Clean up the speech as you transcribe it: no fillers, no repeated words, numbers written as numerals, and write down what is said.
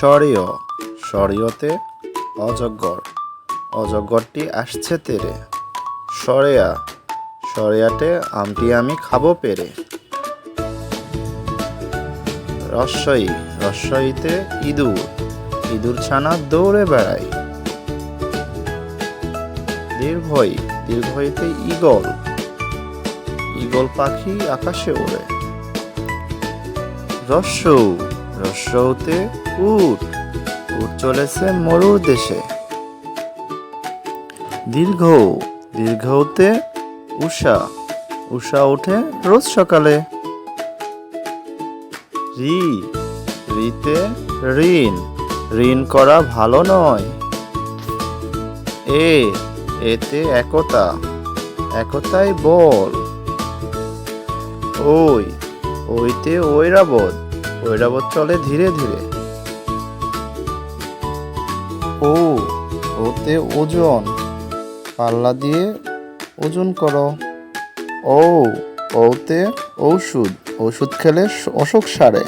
সরিয় সরিয়তে অজগর অজগরটি আসছে তেরে। সরেয়া সরেয়াতে আমটি আমি খাবো পেরে। রস্বই রস্বইতে ইঁদুর ইঁদুর ছানা দৌড়ে বেড়ায়। দীর্ঘই দীর্ঘইতে ঈগল ঈগল পাখি আকাশে ওড়ে। রস্যৌ রস্যৌতে উট উট চলেছে মরুর দেশে। দীর্ঘ দীর্ঘতে উষা উষা ওঠে রোজ সকালে। রি রিতে ঋণ ঋণ করা ভালো নয়। এতে একতা একতাই বল। ওইতে ঐরাবত ঐরাবত চলে ধীরে ধীরে। ওতে ওজন পাল্লা দিয়ে ওজন করো। ওতে ঔষধ ঔষধ খেলে অসুখ সারে।